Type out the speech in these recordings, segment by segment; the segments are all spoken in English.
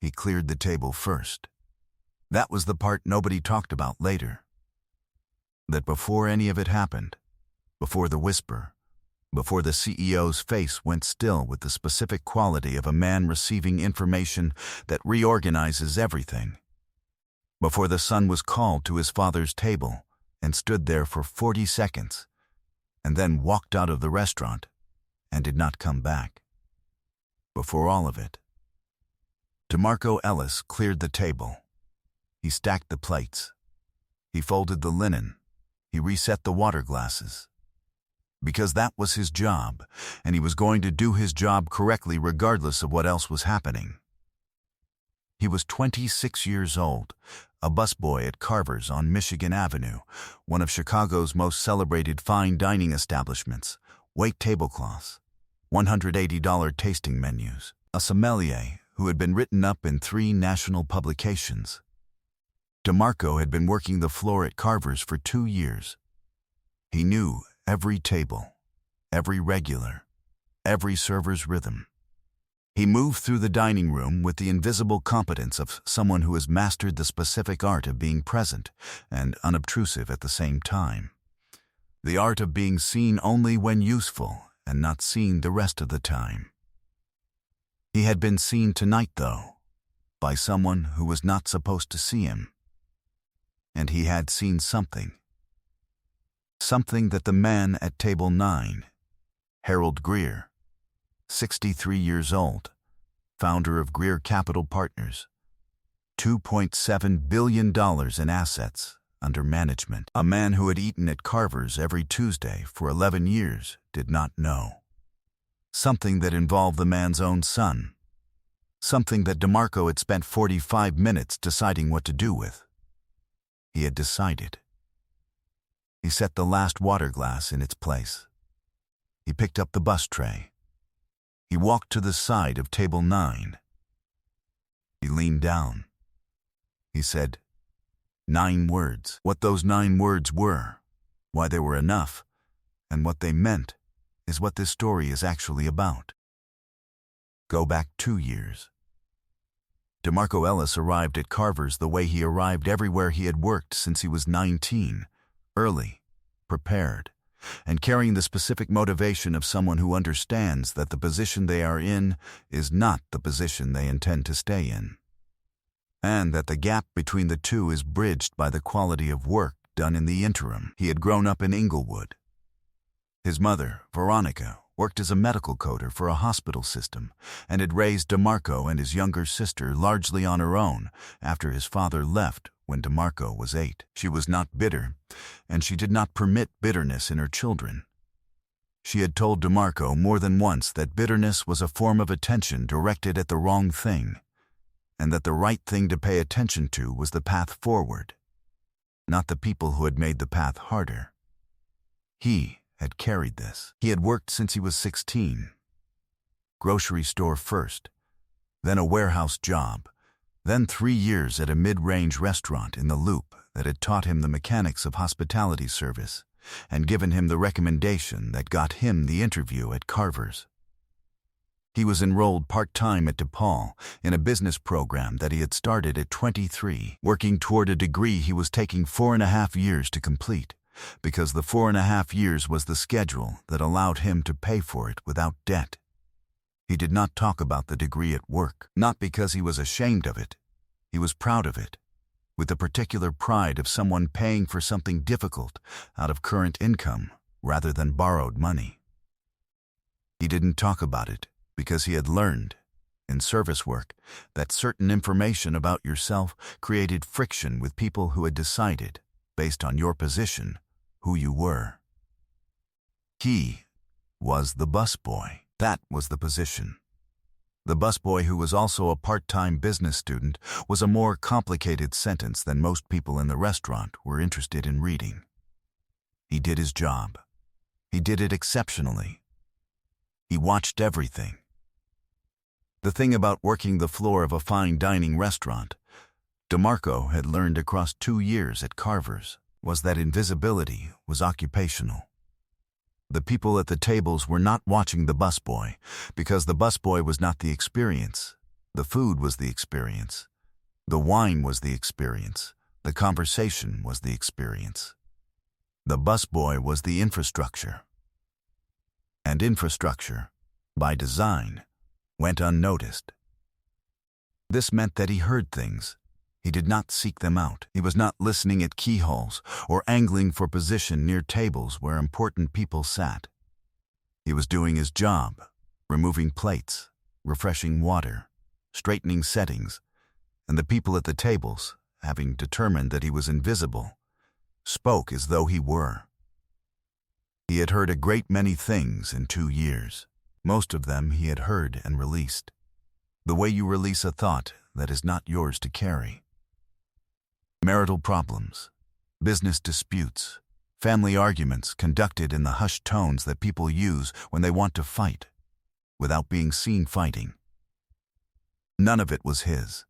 he cleared the table first. That was the part nobody talked about later. That before any of it happened, before the whisper, before the CEO's face went still with the specific quality of a man receiving information that reorganizes everything, before the son was called to his father's table and stood there for 40 seconds and then walked out of the restaurant and did not come back. Before all of it, DeMarco Ellis cleared the table. He stacked the plates. He folded the linen. He reset the water glasses. Because that was his job, and he was going to do his job correctly regardless of what else was happening. He was 26 years old, a busboy at Carver's on Michigan Avenue, one of Chicago's most celebrated fine dining establishments, wait tablecloths, $180 tasting menus, a sommelier who had been written up in 3 national publications. DeMarco had been working the floor at Carver's for 2 years. He knew every table, every regular, every server's rhythm. He moved through the dining room with the invisible competence of someone who has mastered the specific art of being present and unobtrusive at the same time. The art of being seen only when useful and not seen the rest of the time. He had been seen tonight, though, by someone who was not supposed to see him. And he had seen something. Something that the man at table 9, Harold Greer, 63 years old, founder of Greer Capital Partners, $2.7 billion in assets under management, a man who had eaten at Carver's every Tuesday for 11 years, did not know. Something that involved the man's own son. Something that DeMarco had spent 45 minutes deciding what to do with. He had decided. He set the last water glass in its place. He picked up the bus tray. He walked to the side of table 9. He leaned down. He said 9 words. What those 9 words were, why they were enough, and what they meant is what this story is actually about. Go back 2 years. DeMarco Ellis arrived at Carver's the way he arrived everywhere he had worked since he was 19, early, prepared, and carrying the specific motivation of someone who understands that the position they are in is not the position they intend to stay in, and that the gap between the two is bridged by the quality of work done in the interim. He had grown up in Inglewood. His mother, Veronica, worked as a medical coder for a hospital system and had raised DeMarco and his younger sister largely on her own after his father left when DeMarco was 8. She was not bitter, and she did not permit bitterness in her children. She had told DeMarco more than once that bitterness was a form of attention directed at the wrong thing, and that the right thing to pay attention to was the path forward, not the people who had made the path harder. He had carried this. He had worked since he was 16. Grocery store first, then a warehouse job, then 3 years at a mid-range restaurant in the Loop that had taught him the mechanics of hospitality service and given him the recommendation that got him the interview at Carver's. He was enrolled part-time at DePaul in a business program that he had started at 23, working toward a degree he was taking 4.5 years to complete, because the 4.5 years was the schedule that allowed him to pay for it without debt. He did not talk about the degree at work, not because he was ashamed of it. He was proud of it, with the particular pride of someone paying for something difficult out of current income rather than borrowed money. He didn't talk about it because he had learned, in service work, that certain information about yourself created friction with people who had decided, based on your position, who you were. He was the busboy. That was the position. The busboy, who was also a part-time business student, was a more complicated sentence than most people in the restaurant were interested in reading. He did his job. He did it exceptionally. He watched everything. The thing about working the floor of a fine dining restaurant, DeMarco had learned across 2 years at Carver's, was that invisibility was occupational. The people at the tables were not watching the busboy, because the busboy was not the experience, The food was the experience. The wine was the experience. The conversation was the experience. The busboy was the infrastructure. And infrastructure, by design, went unnoticed. This meant that he heard things. He did not seek them out. He was not listening at keyholes or angling for position near tables where important people sat. He was doing his job, removing plates, refreshing water, straightening settings, and the people at the tables, having determined that he was invisible, spoke as though he were. He had heard a great many things in 2 years. Most of them he had heard and released. The way you release a thought that is not yours to carry. Marital problems, business disputes, family arguments conducted in the hushed tones that people use when they want to fight, without being seen fighting. None of it was his.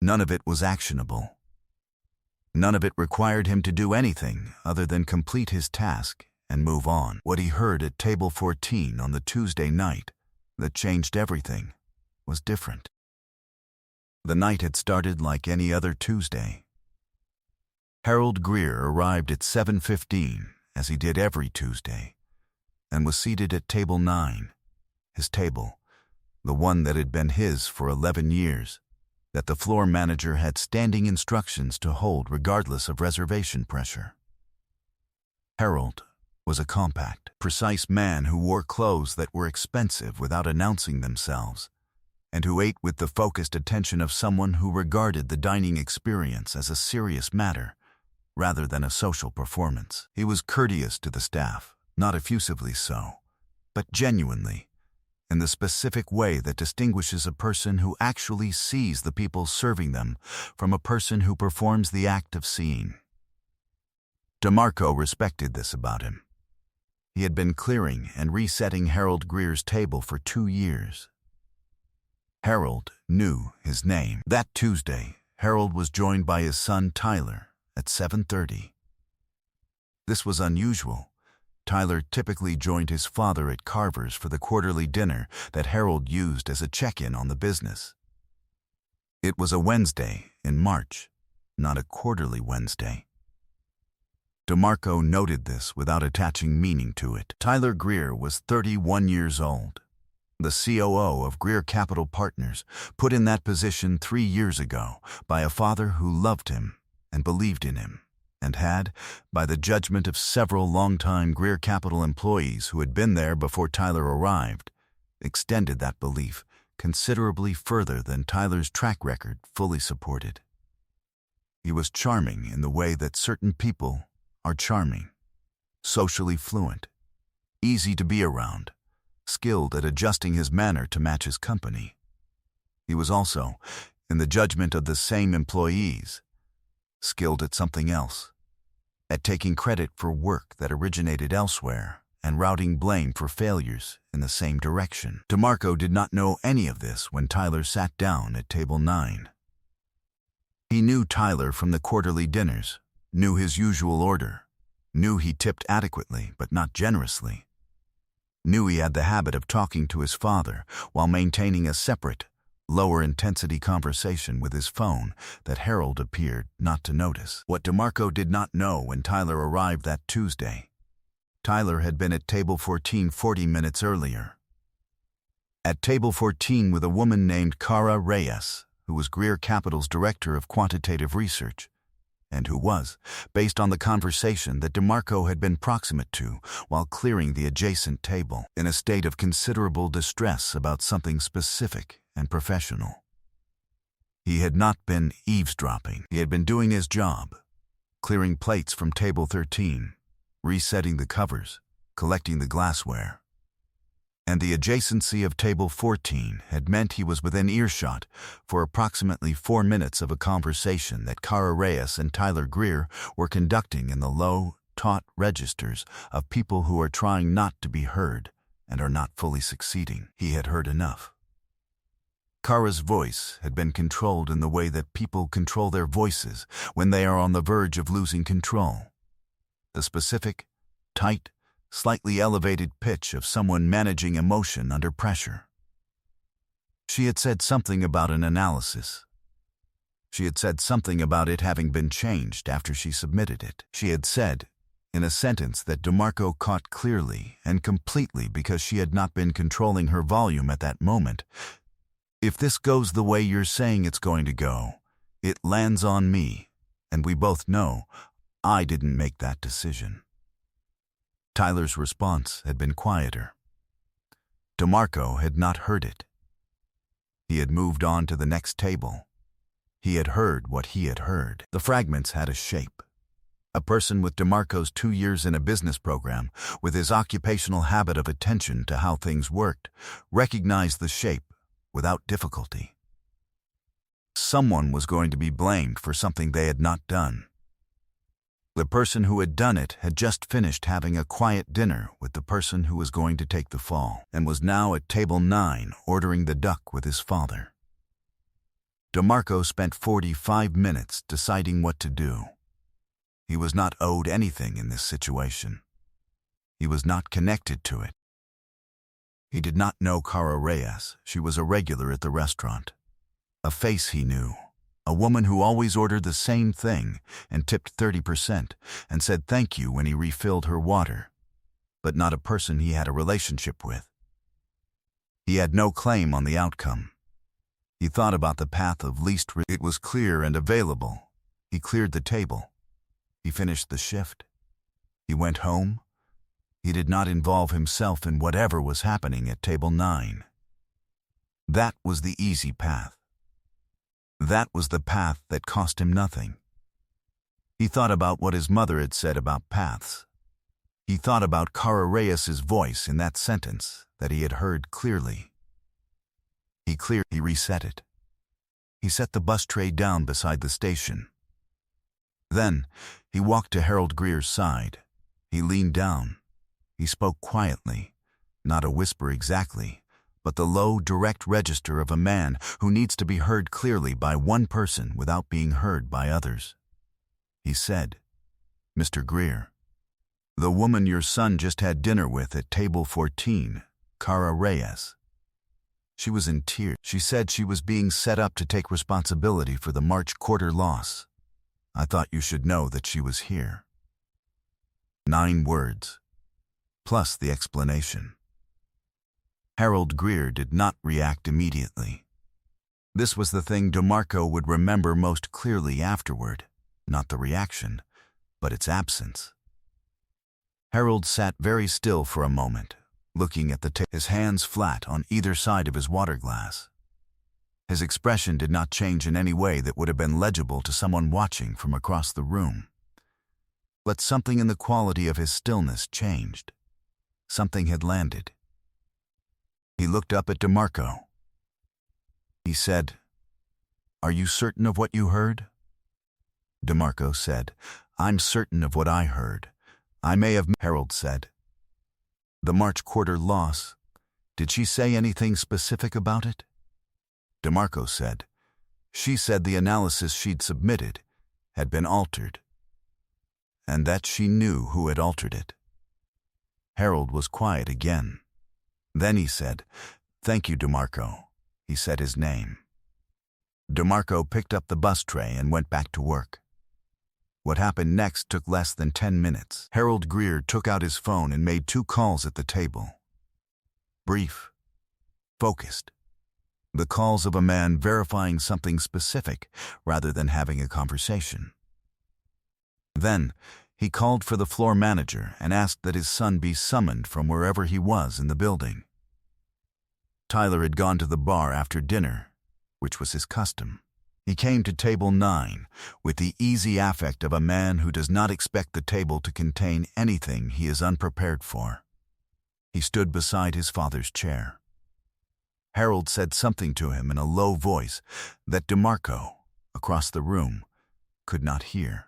None of it was actionable. None of it required him to do anything other than complete his task and move on. What he heard at table 14 on the Tuesday night that changed everything was different. The night had started like any other Tuesday. Harold Greer arrived at 7:15, as he did every Tuesday, and was seated at table 9, his table, the one that had been his for 11 years, that the floor manager had standing instructions to hold regardless of reservation pressure. Harold was a compact, precise man who wore clothes that were expensive without announcing themselves, and who ate with the focused attention of someone who regarded the dining experience as a serious matter rather than a social performance. He was courteous to the staff, not effusively so, but genuinely, in the specific way that distinguishes a person who actually sees the people serving them from a person who performs the act of seeing. DeMarco respected this about him. He had been clearing and resetting Harold Greer's table for 2 years. Harold knew his name. That Tuesday, Harold was joined by his son Tyler at 7:30. This was unusual. Tyler typically joined his father at Carver's for the quarterly dinner that Harold used as a check-in on the business. It was a Wednesday in March, not a quarterly Wednesday. DeMarco noted this without attaching meaning to it. Tyler Greer was 31 years old. The COO of Greer Capital Partners, put in that position 3 years ago by a father who loved him and believed in him, and had, by the judgment of several longtime Greer Capital employees who had been there before Tyler arrived, extended that belief considerably further than Tyler's track record fully supported. He was charming in the way that certain people are charming, socially fluent, easy to be around, skilled at adjusting his manner to match his company. He was also, in the judgment of the same employees, skilled at something else, at taking credit for work that originated elsewhere and routing blame for failures in the same direction. DeMarco did not know any of this when Tyler sat down at table 9. He knew Tyler from the quarterly dinners, knew his usual order, knew he tipped adequately but not generously, knew he had the habit of talking to his father while maintaining a separate, lower-intensity conversation with his phone that Harold appeared not to notice. What DeMarco did not know when Tyler arrived that Tuesday, Tyler had been at table 14 40 minutes earlier. At table 14 with a woman named Cara Reyes, who was Greer Capital's Director of Quantitative Research, and who was, based on the conversation that DeMarco had been proximate to while clearing the adjacent table, in a state of considerable distress about something specific and professional. He had not been eavesdropping. He had been doing his job, clearing plates from table 13, resetting the covers, collecting the glassware. And the adjacency of table 14 had meant he was within earshot for approximately 4 minutes of a conversation that Cara Reyes and Tyler Greer were conducting in the low, taut registers of people who are trying not to be heard and are not fully succeeding. He had heard enough. Cara's voice had been controlled in the way that people control their voices when they are on the verge of losing control. The specific, tight, slightly elevated pitch of someone managing emotion under pressure. She had said something about an analysis. She had said something about it having been changed after she submitted it. She had said, in a sentence that DeMarco caught clearly and completely because she had not been controlling her volume at that moment, "If this goes the way you're saying it's going to go, it lands on me, and we both know I didn't make that decision." Tyler's response had been quieter. DeMarco had not heard it. He had moved on to the next table. He had heard what he had heard. The fragments had a shape. A person with DeMarco's 2 years in a business program, with his occupational habit of attention to how things worked, recognized the shape without difficulty. Someone was going to be blamed for something they had not done. The person who had done it had just finished having a quiet dinner with the person who was going to take the fall, and was now at table 9 ordering the duck with his father. DeMarco spent 45 minutes deciding what to do. He was not owed anything in this situation. He was not connected to it. He did not know Cara Reyes. She was a regular at the restaurant. A face he knew. A woman who always ordered the same thing and tipped 30% and said thank you when he refilled her water, but not a person he had a relationship with. He had no claim on the outcome. He thought about the path of least resistance. It was clear and available. He cleared the table. He finished the shift. He went home. He did not involve himself in whatever was happening at table 9. That was the easy path. That was the path that cost him nothing. He thought about what his mother had said about paths. He thought about Cara Reyes's voice in that sentence that he had heard clearly. He reset it. He set the bus tray down beside the station. Then, he walked to Harold Greer's side. He leaned down. He spoke quietly, not a whisper exactly, but the low, direct register of a man who needs to be heard clearly by one person without being heard by others. He said, "Mr. Greer, the woman your son just had dinner with at table 14, Cara Reyes. She was in tears. She said she was being set up to take responsibility for the March quarter loss. I thought you should know that she was here." 9 words, plus the explanation. Harold Greer did not react immediately. This was the thing DeMarco would remember most clearly afterward, not the reaction, but its absence. Harold sat very still for a moment, looking at the table, his hands flat on either side of his water glass. His expression did not change in any way that would have been legible to someone watching from across the room. But something in the quality of his stillness changed. Something had landed. He looked up at DeMarco. He said, "Are you certain of what you heard?" DeMarco said, "I'm certain of what I heard. I may have..." Harold said, "The March quarter loss, did she say anything specific about it?" DeMarco said, "She said the analysis she'd submitted had been altered, and that she knew who had altered it." Harold was quiet again. Then he said, "Thank you, DeMarco." He said his name. DeMarco picked up the bus tray and went back to work. What happened next took less than 10 minutes. Harold Greer took out his phone and made 2 calls at the table. Brief, focused. The calls of a man verifying something specific rather than having a conversation. Then, he called for the floor manager and asked that his son be summoned from wherever he was in the building. Tyler had gone to the bar after dinner, which was his custom. He came to table 9 with the easy affect of a man who does not expect the table to contain anything he is unprepared for. He stood beside his father's chair. Harold said something to him in a low voice that DeMarco, across the room, could not hear.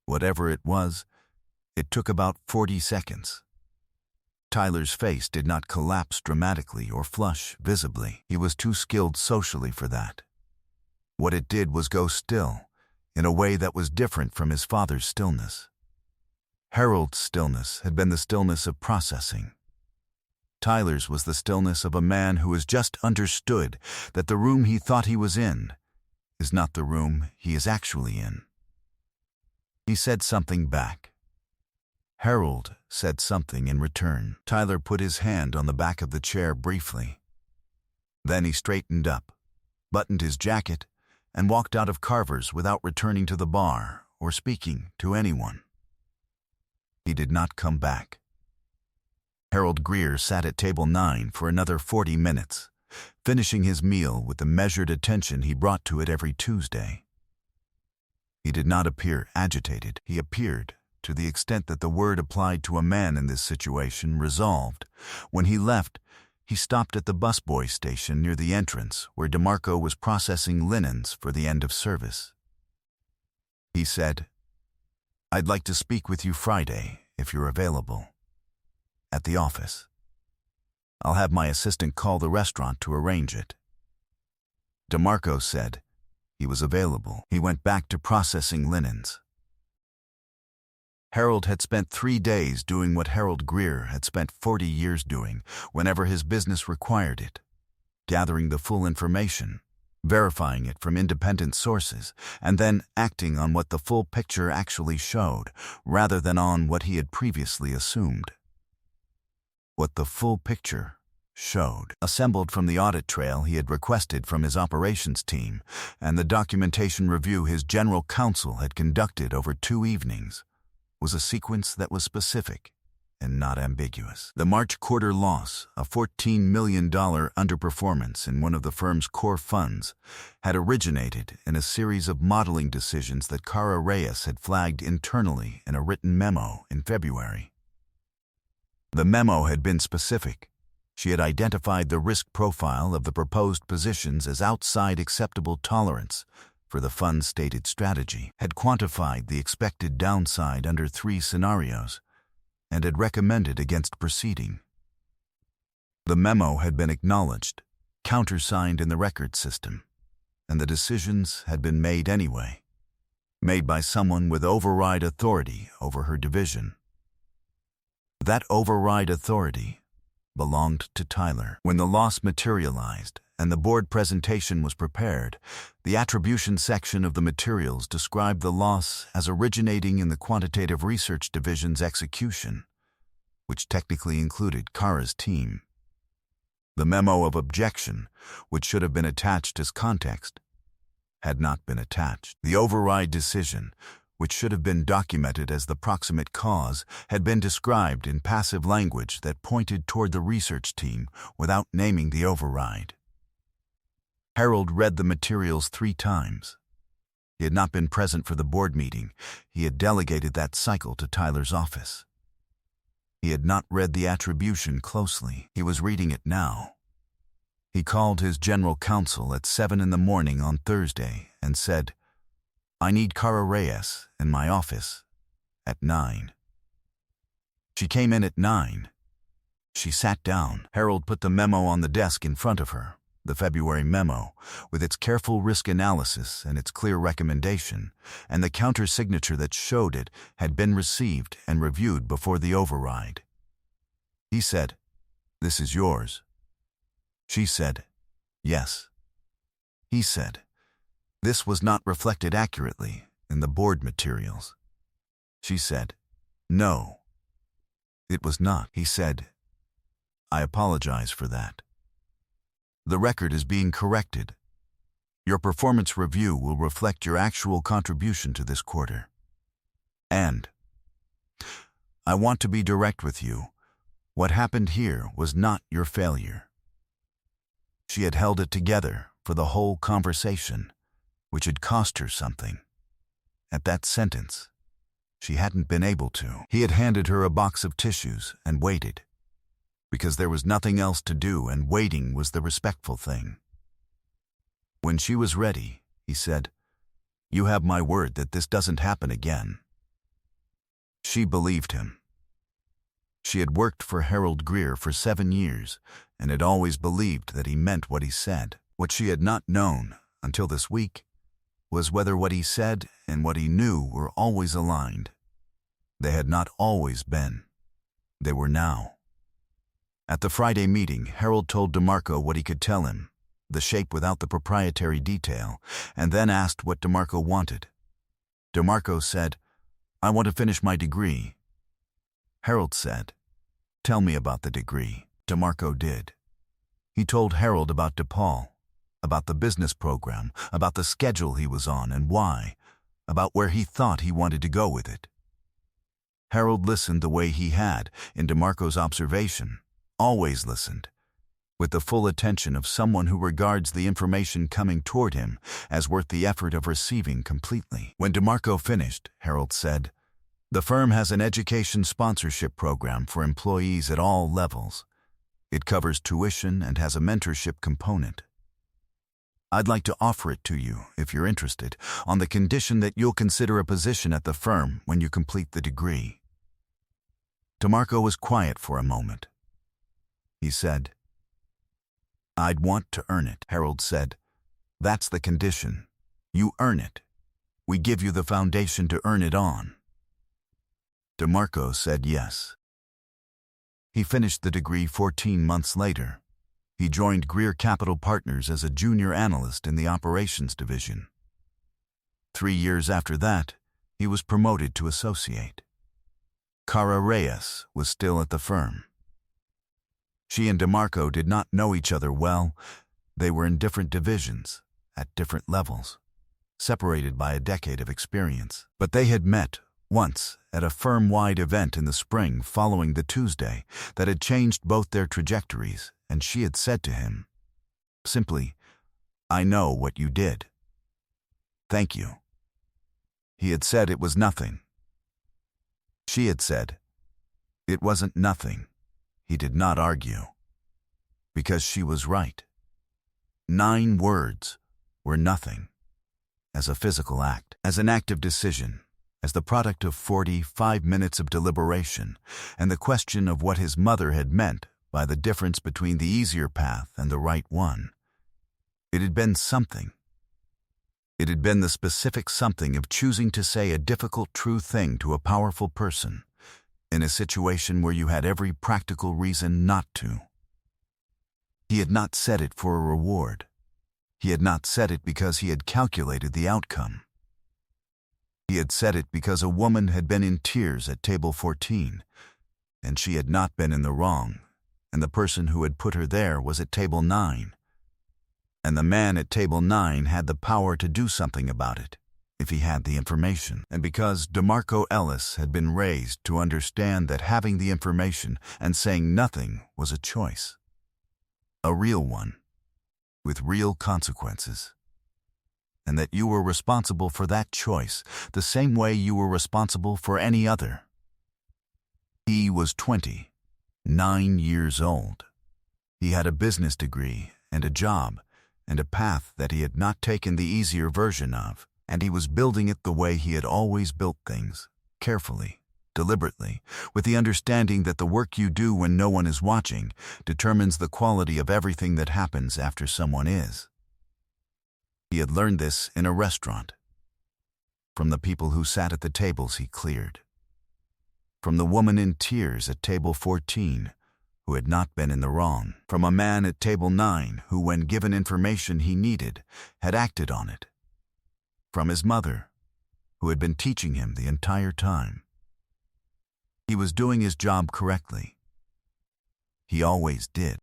Whatever it was, it took about 40 seconds. Tyler's face did not collapse dramatically or flush visibly. He was too skilled socially for that. What it did was go still, in a way that was different from his father's stillness. Harold's stillness had been the stillness of processing. Tyler's was the stillness of a man who has just understood that the room he thought he was in is not the room he is actually in. He said something back. Harold said something in return. Tyler put his hand on the back of the chair briefly. Then he straightened up, buttoned his jacket, and walked out of Carver's without returning to the bar or speaking to anyone. He did not come back. Harold Greer sat at table 9 for another 40 minutes, finishing his meal with the measured attention he brought to it every Tuesday. He did not appear agitated. He appeared, to the extent that the word applied to a man in this situation, resolved. When he left, he stopped at the Busboy station near the entrance where DeMarco was processing linens for the end of service. He said, "I'd like to speak with you Friday, if you're available. At the office. I'll have my assistant call the restaurant to arrange it." DeMarco said he was available. He went back to processing linens. Harold had spent 3 days doing what Harold Greer had spent 40 years doing whenever his business required it, gathering the full information, verifying it from independent sources, and then acting on what the full picture actually showed, rather than on what he had previously assumed. What the full picture showed, assembled from the audit trail he had requested from his operations team and the documentation review his general counsel had conducted over 2 evenings, was a sequence that was specific and not ambiguous. The March quarter loss, a $14 million underperformance in one of the firm's core funds, had originated in a series of modeling decisions that Cara Reyes had flagged internally in a written memo in February. The memo had been specific. She had identified the risk profile of the proposed positions as outside acceptable tolerance for the fund's stated strategy, had quantified the expected downside under 3 scenarios, and had recommended against proceeding. The memo had been acknowledged, countersigned in the record system, and the decisions had been made anyway, made by someone with override authority over her division. That override authority belonged to Tyler. When the loss materialized and the board presentation was prepared, the attribution section of the materials described the loss as originating in the quantitative research division's execution, which technically included Cara's team. The memo of objection, which should have been attached as context, had not been attached. The override decision, which should have been documented as the proximate cause, had been described in passive language that pointed toward the research team without naming the override. Harold read the materials 3 times. He had not been present for the board meeting. He had delegated that cycle to Tyler's office. He had not read the attribution closely. He was reading it now. He called his general counsel at 7 in the morning on Thursday and said, "I need Cara Reyes in my office at 9. She came in at 9. She sat down. Harold put the memo on the desk in front of her, the February memo, with its careful risk analysis and its clear recommendation, and the counter-signature that showed it had been received and reviewed before the override. He said, "This is yours." She said, "Yes." He said, "This was not reflected accurately in the board materials." She said, "No, it was not." He said, "I apologize for that. The record is being corrected. Your performance review will reflect your actual contribution to this quarter. And I want to be direct with you. What happened here was not your failure." She had held it together for the whole conversation, which had cost her something. At that sentence, she hadn't been able to. He had handed her a box of tissues and waited, because there was nothing else to do and waiting was the respectful thing. When she was ready, he said, "You have my word that this doesn't happen again." She believed him. She had worked for Harold Greer for 7 years and had always believed that he meant what he said. What she had not known, until this week, was whether what he said and what he knew were always aligned. They had not always been. They were now. At the Friday meeting, Harold told DeMarco what he could tell him, the shape without the proprietary detail, and then asked what DeMarco wanted. DeMarco said, "I want to finish my degree." Harold said, "Tell me about the degree." DeMarco did. He told Harold about DePaul, about the business program, about the schedule he was on and why, about where he thought he wanted to go with it. Harold listened the way he had, in DeMarco's observation, always listened, with the full attention of someone who regards the information coming toward him as worth the effort of receiving completely. When DeMarco finished, Harold said, "The firm has an education sponsorship program for employees at all levels. It covers tuition and has a mentorship component. I'd like to offer it to you, if you're interested, on the condition that you'll consider a position at the firm when you complete the degree." DeMarco was quiet for a moment. He said, "I'd want to earn it." Harold said, "That's the condition. You earn it. We give you the foundation to earn it on." DeMarco said yes. He finished the degree 14 months later. He joined Greer Capital Partners as a junior analyst in the operations division. 3 years after that, he was promoted to associate. Cara Reyes was still at the firm. She and DeMarco did not know each other well. They were in different divisions, at different levels, separated by a decade of experience. But they had met once at a firm-wide event in the spring following the Tuesday that had changed both their trajectories, and she had said to him, simply, "I know what you did. Thank you." He had said it was nothing. She had said, it wasn't nothing. He did not argue, because she was right. 9 words were nothing, as a physical act, as an act of decision, as the product of 45 minutes of deliberation, and the question of what his mother had meant by the difference between the easier path and the right one. It had been something. It had been the specific something of choosing to say a difficult true thing to a powerful person, in a situation where you had every practical reason not to. He had not said it for a reward. He had not said it because he had calculated the outcome. He had said it because a woman had been in tears at table 14, and she had not been in the wrong, and the person who had put her there was at table 9. And the man at table 9 had the power to do something about it, if he had the information. And because DeMarco Ellis had been raised to understand that having the information and saying nothing was a choice. A real one, with real consequences. And that you were responsible for that choice the same way you were responsible for any other. He was 29 years old. He had a business degree and a job and a path that he had not taken the easier version of, and he was building it the way he had always built things, carefully, deliberately, with the understanding that the work you do when no one is watching determines the quality of everything that happens after someone is. He had learned this in a restaurant, from the people who sat at the tables he cleared, from the woman in tears at table 14 who had not been in the wrong, from a man at table 9 who, when given information he needed, had acted on it, from his mother, who had been teaching him the entire time. He was doing his job correctly. He always did.